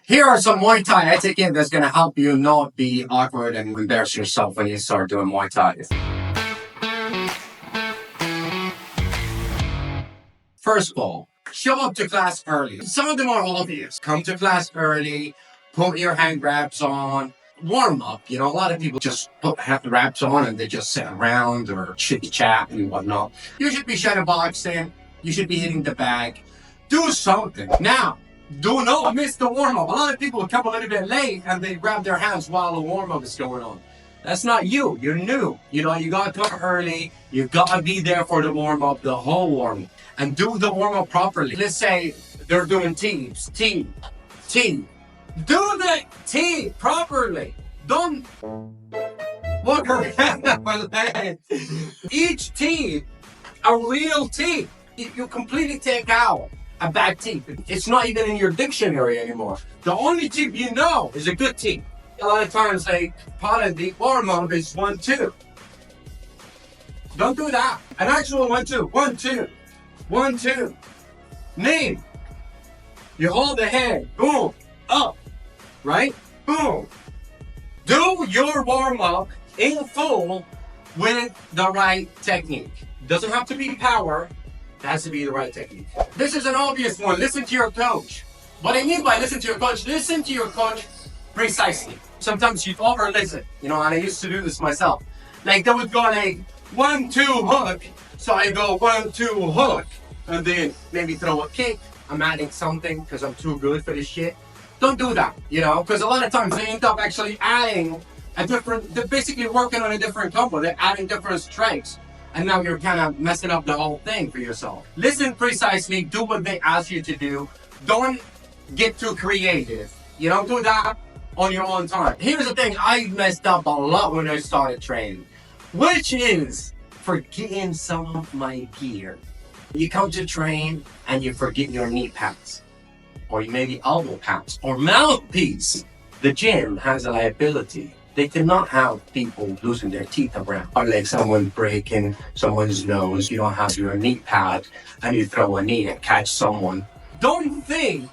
Here are some Muay Thai etiquette that's going to help you not be awkward and embarrass yourself when you start doing Muay Thai. First of all, show up to class early. Some of them are obvious. Come to class early, put your hand wraps on, warm up. You know, a lot of people just put hand wraps on and they just sit around or chit chat and whatnot. You should be shadow boxing. You should be hitting the bag. Do something. Now, do not miss the warm-up. A lot of people come a little bit late and they grab their hands while the warm-up is going on. That's not you. You're new. You know, you got to come early. You got to be there for the warm-up, the whole warm-up. And do the warm-up properly. Let's say they're doing teams. Team. Do the team properly. Don't walk around. Each team, a real team. You completely take out a bad team. It's not even in your dictionary anymore. The only team you know is a good team. A lot of times, like, part of the warm-up is 1-2. Don't do that. An actual 1-2. 1-2. 1-2. Name. You hold the hand. Boom. Up. Right? Boom. Do your warm-up in full with the right technique. Doesn't have to be power. It has to be the right technique. This is an obvious one. Listen to your coach. What I mean by listen to your coach precisely. Sometimes you over-listen, you know, and I used to do this myself. Like, they would go like 1-2 hook. So I go 1-2 hook, and then maybe throw a kick. I'm adding something because I'm too good for this shit. Don't do that, you know, because a lot of times they end up actually adding they're basically working on a different combo. They're adding different strengths. And now you're kind of messing up the whole thing for yourself. Listen precisely, do what they ask you to do. Don't get too creative. You don't do that on your own time. Here's the thing, I messed up a lot when I started training, which is forgetting some of my gear. You come to train and you forget your knee pads, or maybe elbow pads, or mouthpiece. The gym has a liability. They cannot have people losing their teeth around, or like someone breaking someone's nose. You don't have your knee pad and you throw a knee and catch someone. Don't think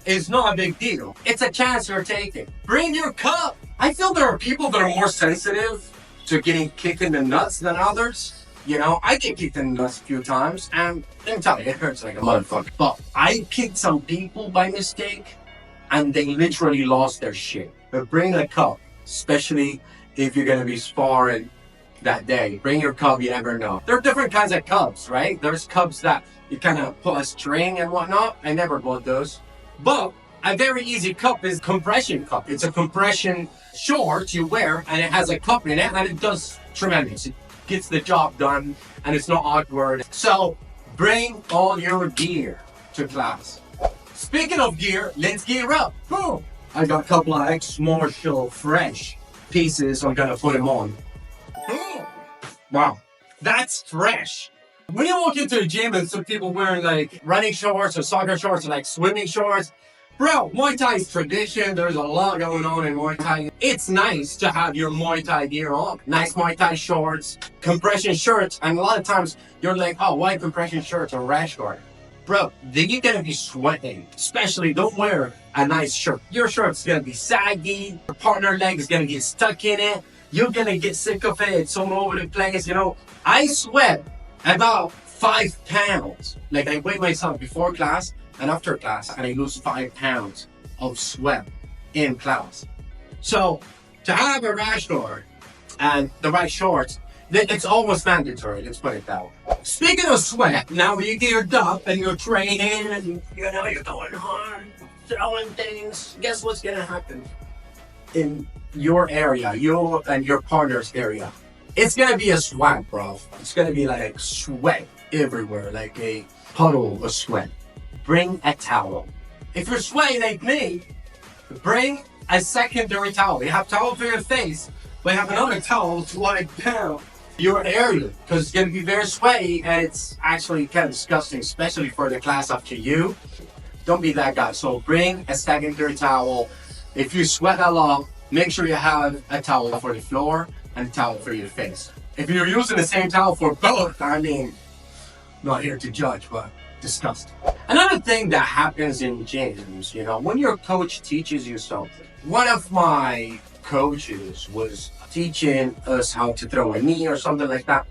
it's not a big deal. It's a chance you're taking. Bring your cup. I feel there are people that are more sensitive to getting kicked in the nuts than others. You know, I get kicked in the nuts a few times, and let me tell you, it hurts like a motherfucker. But I kicked some people by mistake, and they literally lost their shit. But bring a cup. Especially if you're going to be sparring that day. Bring your cub, you never know. There are different kinds of cubs, right? There's cubs that you kind of put a string and whatnot. I never bought those. But a very easy cup is compression cup. It's a compression short you wear, and it has a cup in it, and it does tremendous. It gets the job done, and it's not awkward. So bring all your gear to class. Speaking of gear, let's gear up. Boom. I got a couple of XMartial fresh pieces. I'm gonna put them on. Wow, that's fresh. When you walk into the gym and some people wearing like running shorts or soccer shorts or like swimming shorts, bro, Muay Thai is tradition. There's a lot going on in Muay Thai. It's nice to have your Muay Thai gear on. Nice Muay Thai shorts, compression shirts, and a lot of times you're like, oh, why compression shirts or rash guard? Bro, then you're gonna be sweating. Especially, don't wear a nice shirt. Your shirt's gonna be saggy. Your partner leg is gonna get stuck in it. You're gonna get sick of it. It's all over the place. You know, I sweat about 5 pounds. Like, I weigh myself before class and after class, and I lose 5 pounds of sweat in class. So, to have a rash guard and the right shorts, it's almost mandatory, let's put it that way. Speaking of sweat, now you're geared up and you're training and you know you're going hard, throwing things. Guess what's gonna happen in your area, you and your partner's area? It's gonna be a sweat, bro. It's gonna be like sweat everywhere, like a puddle of sweat. Bring a towel. If you're sweating like me, bring a secondary towel. You have towel for your face, but you have another towel to wipe down your area, because it's going to be very sweaty and it's actually kind of disgusting, especially for the class after you. Don't be that guy. So bring a secondary towel. If you sweat a lot, make sure you have a towel for the floor and a towel for your face. If you're using the same towel for both, I mean, not here to judge, but disgusting. Another thing that happens in gyms, you know, when your coach teaches you something. One of my coaches was teaching us how to throw a knee or something like that.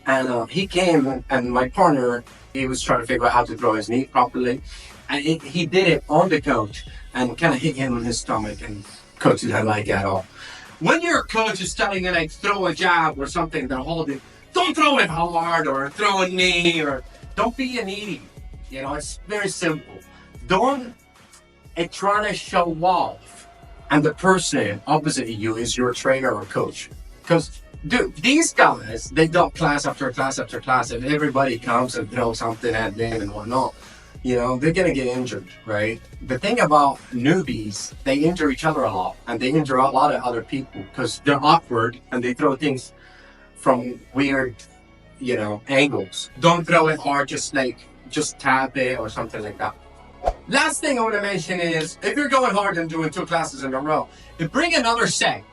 And he came and my partner, he was trying to figure out how to throw his knee properly. And he did it on the coach and kind of hit him on his stomach, and coach didn't like it at all. When your coach is telling you like throw a jab or something, they're holding, don't throw it hard or throw a knee, or don't be an idiot. You know, it's very simple. Don't try to show off and the person opposite you is your trainer or coach. Because dude, these guys, they got class after class after class, and everybody comes and throws something at them and whatnot. You know, they're gonna get injured, right? The thing about newbies, they injure each other a lot, and they injure a lot of other people because they're awkward and they throw things from weird, you know, angles. Don't throw it hard, just tap it or something like that. Last thing I want to mention is, if you're going hard and doing 2 classes in a row, you bring another set,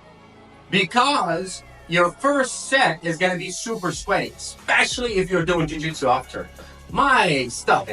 because your first set is going to be super sweaty, especially if you're doing jiu-jitsu after. My stuff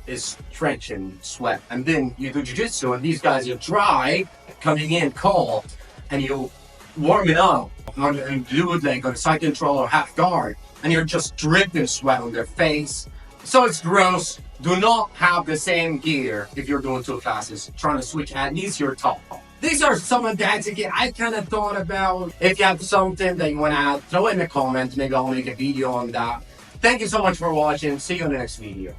is trenching sweat, and then you do jiu-jitsu and these guys are dry, coming in cold, and you warm it up and do it like on side control or half guard, and you're just dripping sweat on their face. So it's gross. Do not have the same gear if you're doing 2 classes, trying to switch at least your top. These are some of the etiquette I kind of thought about. If you have something that you want to add, throw it in the comments. Maybe I'll make a video on that. Thank you so much for watching. See you in the next video.